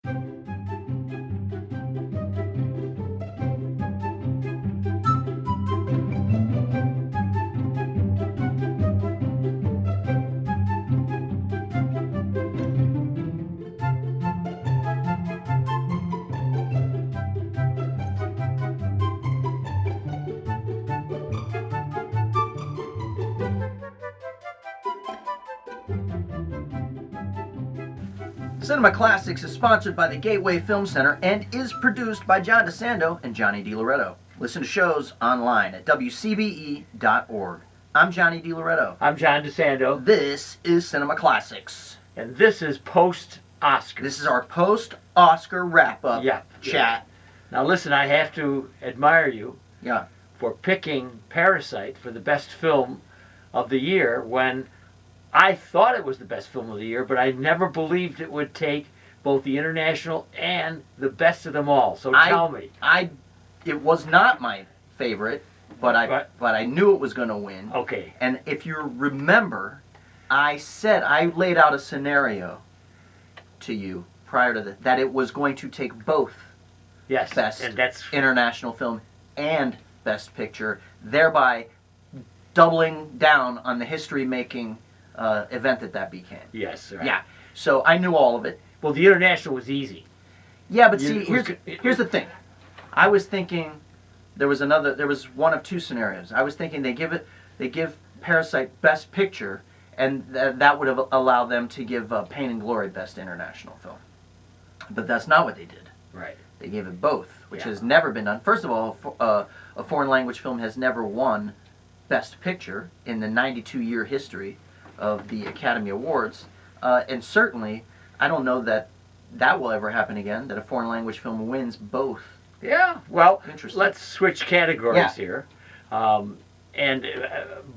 Cinema Classics is sponsored by the Gateway Film Center and is produced by John DeSando and Johnny DiLoretto. Listen to shows online at WCBE.org. I'm Johnny DiLoretto. I'm John DeSando. This is Cinema Classics. And this is post-Oscar. This is our post-Oscar wrap-up chat. Now listen, I have to admire you for picking Parasite for the best film of the year when I thought it was the best film of the year, but I never believed it would take both the international and the best of them all. So tell me. It was not my favorite, but I knew it was going to win. Okay. And if you remember, I laid out a scenario to you prior to that it was going to take both best international film and best picture, thereby doubling down on the history-making event that became. Yes. Right. Yeah. So I knew all of it. Well, the international was easy. Yeah, but see, here's the thing. I was thinking there was one of two scenarios. I was thinking they give Parasite Best Picture, and that would have allowed them to give Pain and Glory Best International Film. But that's not what they did. Right. They gave it both, which has never been done. First of all, a foreign language film has never won Best Picture in the 92-year history of the Academy Awards, and certainly I don't know that will ever happen again, that a foreign language film wins both. Yeah, well, let's switch categories here. And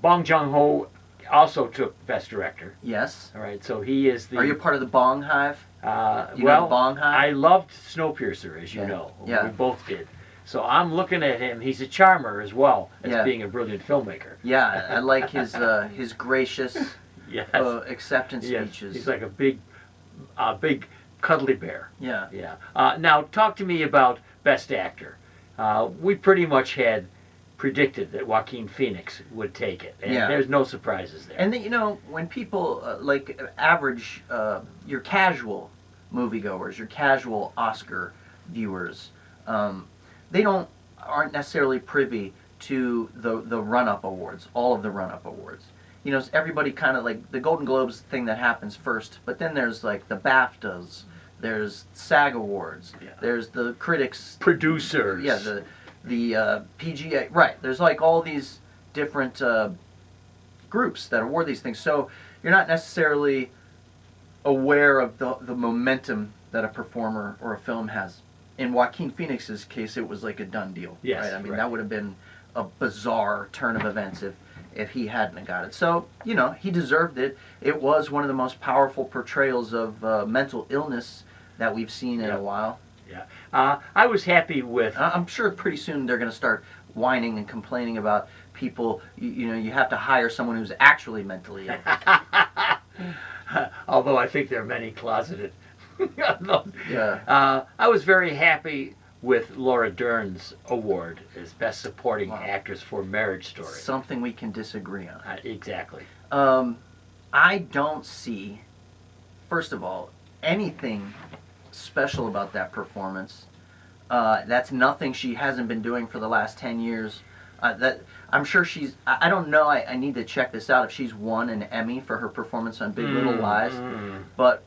Bong Joon-ho also took Best Director. Yes. All right, so he is the... Are you part of the Bong Hive? Well, the Bong Hive? I loved Snowpiercer, as you know. Yeah. We both did. So I'm looking at him. He's a charmer as well as being a brilliant filmmaker. Yeah, I like his gracious acceptance speeches. He's like a big cuddly bear. Yeah. Yeah. Now, talk to me about Best Actor. We pretty much had predicted that Joaquin Phoenix would take it, and there's no surprises there. And then, when people like average, your casual moviegoers, your casual Oscar viewers, they aren't necessarily privy to the run-up awards, all of the run-up awards. Everybody kind of like the Golden Globes thing that happens first, but then there's like the BAFTAs, there's SAG Awards, there's the critics, producers, the PGA, right? There's like all these different groups that award these things, so you're not necessarily aware of the momentum that a performer or a film has. In Joaquin Phoenix's case, it was like a done deal. Yes, right? I mean, that would have been a bizarre turn of events if he hadn't got it. So, he deserved it. It was one of the most powerful portrayals of mental illness that we've seen in a while. Yeah. I was happy with... I'm sure pretty soon they're going to start whining and complaining about people, you have to hire someone who's actually mentally ill. Although I think there are many closeted... I was very happy with Laura Dern's award as Best Supporting Actress for Marriage Story. Something we can disagree on. Exactly. I don't see, first of all, anything special about that performance. That's nothing she hasn't been doing for the last 10 years. That I'm sure she's... I don't know, I need to check this out, if she's won an Emmy for her performance on Big Little Lies. But...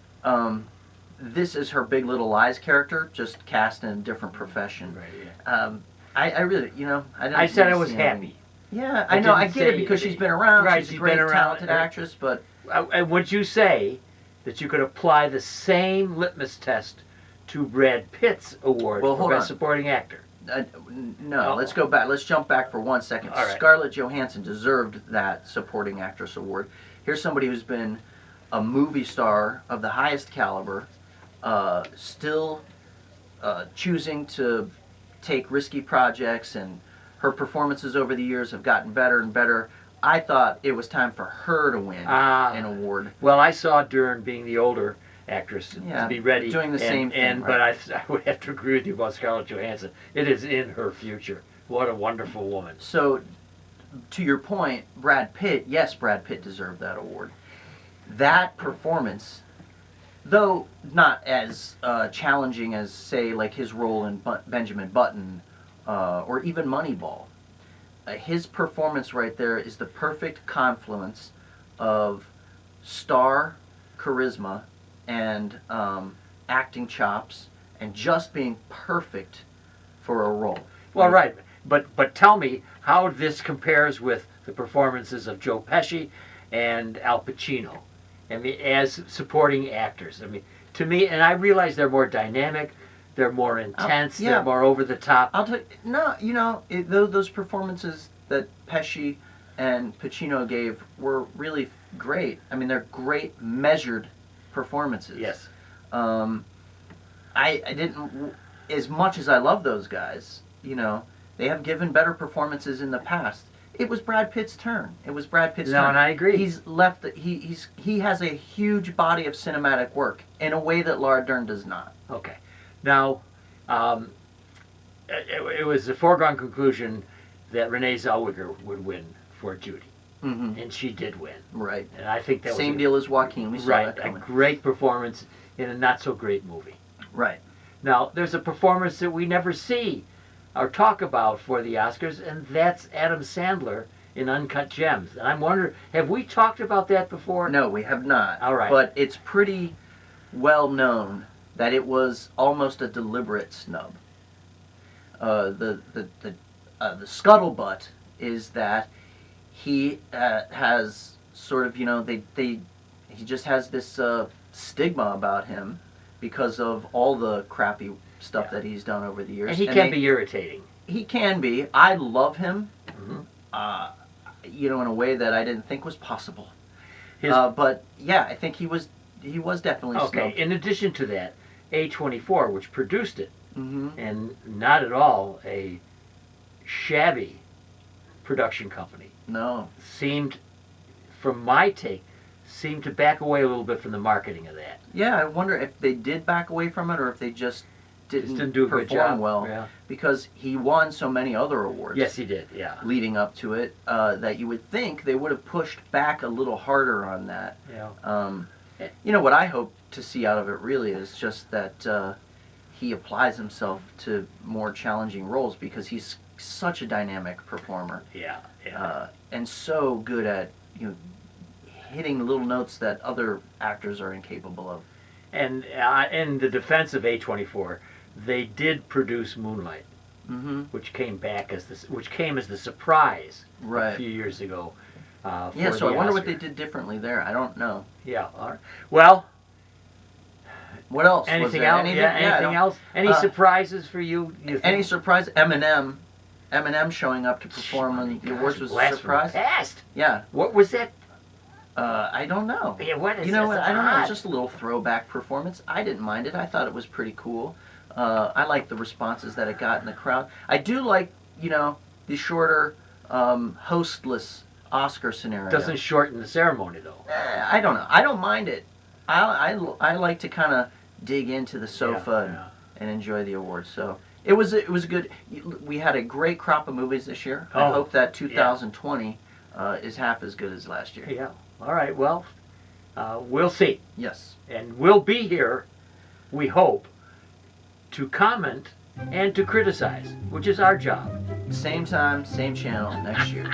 this is her Big Little Lies character, just cast in a different profession. Right, I really, I said I was happy. Yeah, I know, I get it because she's been around. Right, she's a great, talented actress, but... And would you say that you could apply the same litmus test to Brad Pitt's award for Best Supporting Actor? No, let's go back. Let's jump back for 1 second. All right. Scarlett Johansson deserved that Supporting Actress award. Here's somebody who's been a movie star of the highest caliber, still choosing to take risky projects, and her performances over the years have gotten better and better. I thought it was time for her to win an award. Well, I saw Dern being the older actress Yeah, to be ready. doing the same thing. But I would have to agree with you about Scarlett Johansson. It is in her future. What a wonderful woman. So, to your point, Brad Pitt, yes, Brad Pitt deserved that award. That performance, though not as challenging as, say, like his role in Benjamin Button or even Moneyball, his performance right there is the perfect confluence of star charisma and acting chops and just being perfect for a role. Well, right. But tell me how this compares with the performances of Joe Pesci and Al Pacino, I mean, as supporting actors. I mean, to me, and I realize they're more dynamic, they're more intense, yeah. they're more over the top. I'll tell you, no, you know, those performances that Pesci and Pacino gave were really great. I mean, they're great measured performances. Yes. I didn't, as much as I love those guys, you know, they have given better performances in the past. It was Brad Pitt's turn. It was Brad Pitt's turn. No, and I agree. He has a huge body of cinematic work in a way that Laura Dern does not. Okay. Now, it was a foregone conclusion that Renee Zellweger would win for Judy. Mm-hmm. And she did win. Right. And I think that Same was deal as Joaquin. We saw right, that coming. a great performance in a not-so-great movie. Right. Now, there's a performance that we never see or talk about for the Oscars, and that's Adam Sandler in Uncut Gems. And I'm wondering, have we talked about that before? No, we have not. All right. But it's pretty well known that it was almost a deliberate snub. The scuttlebutt is that he has sort of, you know, he just has this stigma about him because of all the crappy stuff that he's done over the years. And he can be irritating. He can be. I love him, Mm-hmm. you know, in a way that I didn't think was possible. But yeah, I think he was definitely snubbed. In addition to that, A24, which produced it, Mm-hmm. and not at all a shabby production company, No. seemed, from my take, to back away a little bit from the marketing of that. Yeah, I wonder if they did back away from it or if they just didn't do a perform good job. well. Yeah. Because he won so many other awards. Yes, he did. Yeah. Leading up to it, that you would think they would have pushed back a little harder on that. Yeah. You know what I hope to see out of it really is just that he applies himself to more challenging roles because he's such a dynamic performer. Yeah. Yeah. And so good at, you know, hitting little notes that other actors are incapable of. And in the defense of A24, they did produce Moonlight, Mm-hmm. which came as the surprise Right. a few years ago. Yeah, so I wonder what they did differently there. I don't know. Yeah. All right. Well, what else? anything was there? else? Anything else? Any surprises for you? Any surprise? Eminem showing up to perform on the awards was a surprise. Past. Yeah. What was that? I don't know. Yeah, what is You know what? I don't know. odd. It's just a little throwback performance. I didn't mind it. I thought it was pretty cool. I like the responses that it got in the crowd. I do like, you know, the shorter, hostless Oscar scenario. Doesn't shorten the ceremony though. I don't know. I don't mind it. I like to kind of dig into the sofa and enjoy the awards. So it was a good. We had a great crop of movies this year. I hope that 2020 is half as good as last year. Yeah. All right. Well, we'll see. Yes. And we'll be here, we hope, to comment and to criticize, which is our job. Same time, same channel next year.